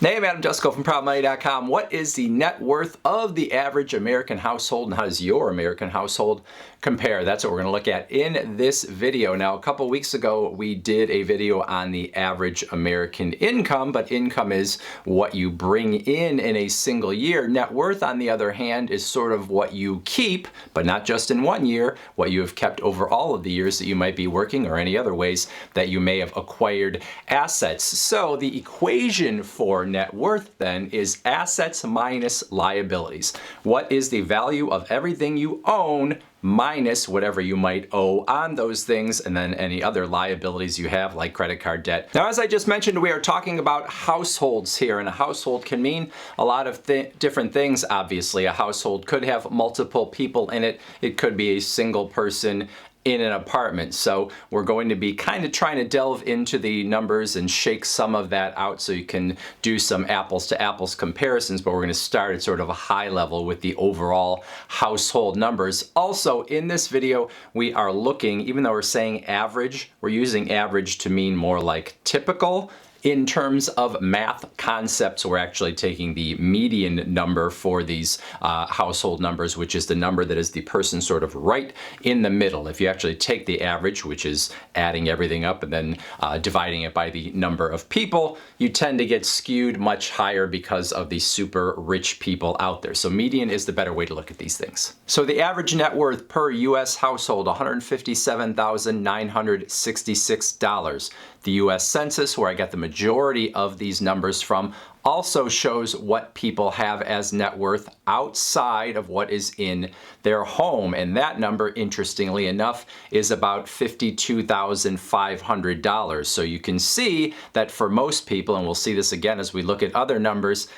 Hey, I'm Jusko from ProudMoney.com. What is the net worth of the average American household, and how does your American household compare? That's what we're going to look at in this video. Now, a couple weeks ago, we did a video on the average American income, but income is what you bring in a single year. Net worth, on the other hand, is sort of what you keep, but not just in one year, what you have kept over all of the years that you might be working, or any other ways that you may have acquired assets. So the equation for net worth then is assets minus liabilities. What is the value of everything you own minus whatever you might owe on those things, and then any other liabilities you have, like credit card debt. Now, as I just mentioned, we are talking about households here, and a household can mean a lot of different things. Obviously, a household could have multiple people in it. It could be a single person in an apartment. So we're going to be kind of trying to delve into the numbers and shake some of that out so you can do some apples to apples comparisons, but we're going to start at sort of a high level with the overall household numbers. Also, in this video, we are looking, even though we're saying average, we're using average to mean more like typical. In terms of math concepts, we're actually taking the median number for these household numbers, which is the number that is the person sort of right in the middle. If you actually take the average, which is adding everything up and then dividing it by the number of people, you tend to get skewed much higher because of the super rich people out there. So median is the better way to look at these things. So the average net worth per U.S. household, $157,966. The U.S. Census, where I got the majority of these numbers from, also shows what people have as net worth outside of what is in their home. And that number, interestingly enough, is about $52,500. So you can see that for most people, and we'll see this again as we look at other numbers,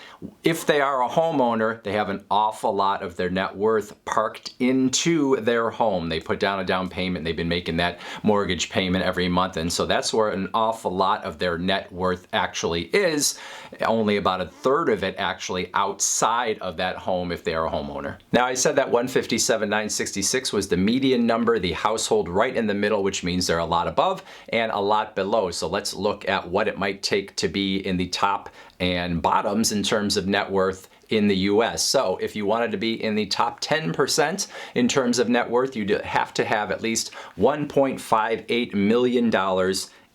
if they are a homeowner, they have an awful lot of their net worth parked into their home. They put down a down payment, they've been making that mortgage payment every month, and so that's where an awful lot of their net worth actually is. Only about a third of it actually outside of that home if they are a homeowner. Now, I said that 157,966 was the median number, the household right in the middle, which means they're a lot above and a lot below. So let's look at what it might take to be in the top and bottoms in terms of net worth in the US. So if you wanted to be in the top 10% in terms of net worth, you'd have to have at least $1.58 million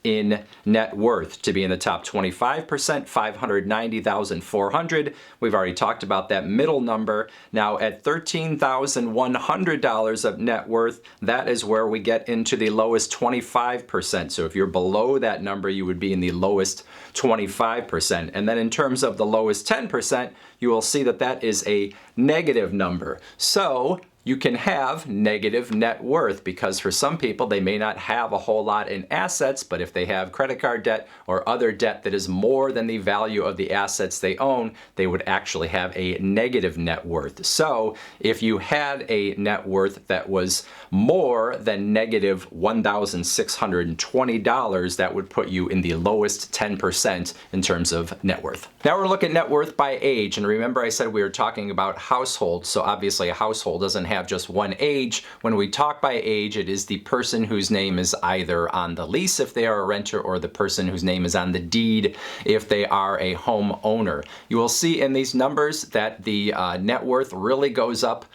in net worth. To be in the top 25%, $590,400. We've already talked about that middle number. Now at $13,100 of net worth, that is where we get into the lowest 25%. So if you're below that number, you would be in the lowest 25%. And then in terms of the lowest 10%, you will see that that is a negative number. So you can have negative net worth, because for some people, they may not have a whole lot in assets, but if they have credit card debt or other debt that is more than the value of the assets they own, they would actually have a negative net worth. So if you had a net worth that was more than negative $1,620, that would put you in the lowest 10% in terms of net worth. Now we're looking at net worth by age, and remember I said we were talking about households, so obviously a household doesn't have just one age. When we talk by age, it is the person whose name is either on the lease if they are a renter, or the person whose name is on the deed if they are a homeowner. You will see in these numbers that the net worth really goes up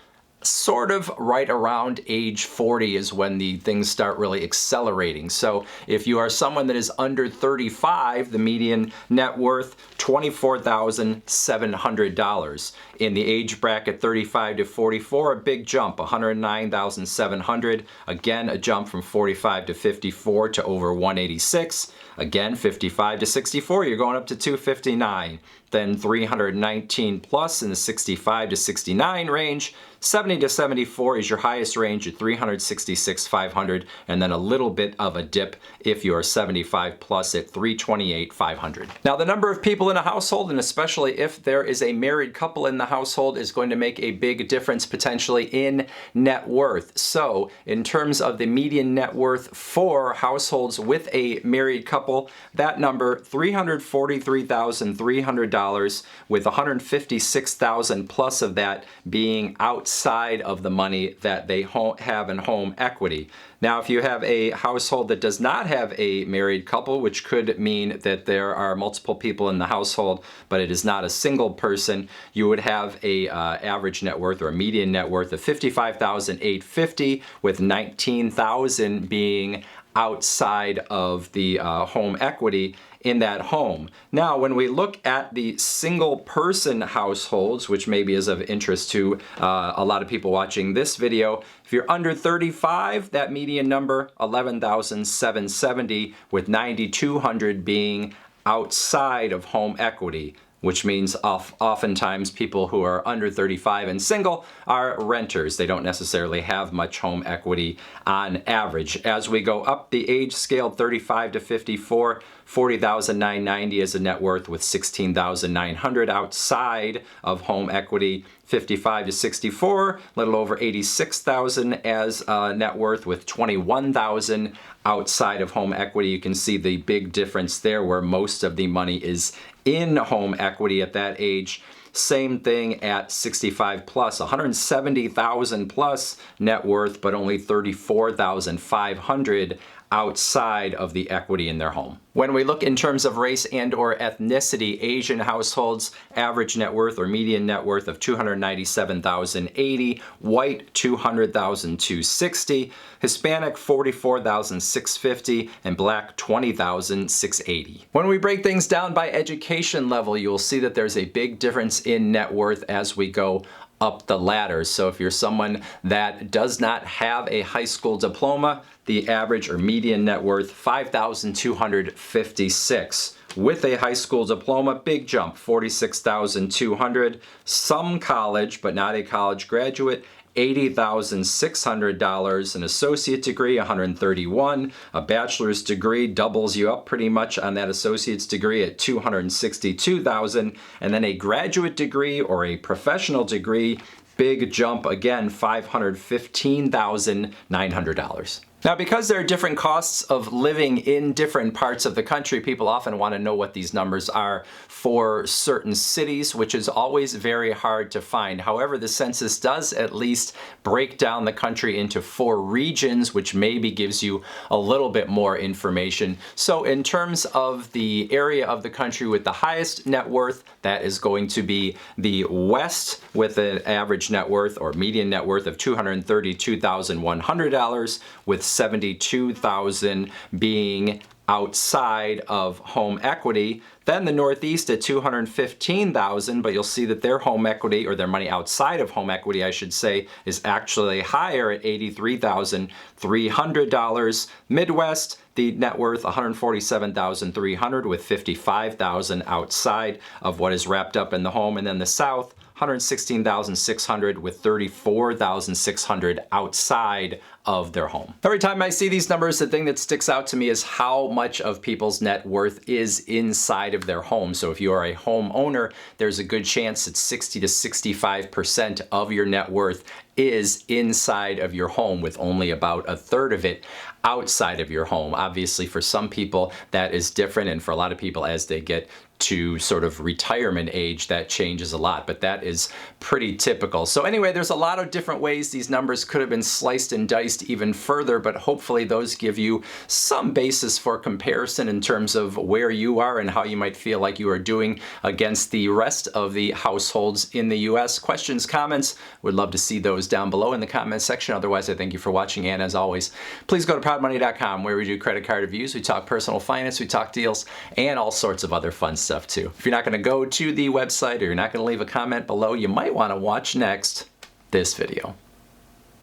sort of right around age 40 is when the things start really accelerating. So if you are someone that is under 35, the median net worth, $24,700. In the age bracket 35 to 44, a big jump, $109,700. Again, a jump from 45 to 54 to over 186. Again, 55 to 64, you're going up to 259. Then 319 plus in the 65 to 69 range. 70 to 74 is your highest range at 366,500, and then a little bit of a dip if you are 75 plus at 328,500. Now, the number of people in a household, and especially if there is a married couple in the household, is going to make a big difference potentially in net worth. So in terms of the median net worth for households with a married couple, that number, $343,300, with $156,000 plus of that being outside outside of the money that they have in home equity. Now, if you have a household that does not have a married couple, which could mean that there are multiple people in the household, but it is not a single person, you would have a average net worth or a median net worth of $55,850, with $19,000 being outside of the home equity in that home. Now, when we look at the single person households, which maybe is of interest to a lot of people watching this video, if you're under 35, that median number, $11,770, with $9,200 being outside of home equity, which means oftentimes people who are under 35 and single are renters. They don't necessarily have much home equity on average. As we go up the age scale, 35 to 54, $40,990 is a net worth, with $16,900 outside of home equity. 55 to 64, a little over $86,000 as net worth, with $21,000 outside of home equity. You can see the big difference there, where most of the money is in home equity at that age. Same thing at 65 plus, $170,000 plus net worth, but only $34,500 outside of the equity in their home. When we look in terms of race and or ethnicity, Asian households, average net worth or median net worth of $297,080, white $200,260, Hispanic $44,650, and black $20,680. When we break things down by education level, you'll see that there's a big difference in net worth as we go up the ladder. So if you're someone that does not have a high school diploma, the average or median net worth $5,256. With a high school diploma, big jump, $46,200. Some college, but not a college graduate, $80,600. An associate degree, $131,000. A bachelor's degree doubles you up pretty much on that associate's degree at $262,000. And then a graduate degree or a professional degree, big jump again, $515,900. Now, because there are different costs of living in different parts of the country, people often want to know what these numbers are for certain cities, which is always very hard to find. However, the census does at least break down the country into 4 regions, which maybe gives you a little bit more information. So in terms of the area of the country with the highest net worth, that is going to be the West, with an average net worth or median net worth of $232,100, with $72,000 being outside of home equity. Then the Northeast at $215,000, but you'll see that their home equity, or their money outside of home equity, I should say, is actually higher at $83,300. Midwest, the net worth $147,300, with $55,000 outside of what is wrapped up in the home. And then the South, $116,600, with $34,600 outside of their home. Every time I see these numbers, the thing that sticks out to me is how much of people's net worth is inside of their home. So if you are a homeowner, there's a good chance that 60 to 65% of your net worth is inside of your home, with only about a third of it outside of your home. Obviously, for some people that is different, and for a lot of people as they get to sort of retirement age, that changes a lot, but that is pretty typical. So anyway, there's a lot of different ways these numbers could have been sliced and diced even further, but hopefully those give you some basis for comparison in terms of where you are and how you might feel like you are doing against the rest of the households in the US. Questions, comments, would love to see those down below in the comment section. Otherwise, I thank you for watching, and as always, please go to proudmoney.com, where we do credit card reviews, we talk personal finance, we talk deals, and all sorts of other fun stuff too. If you're not going to go to the website, or you're not going to leave a comment below, you might want to watch next this video.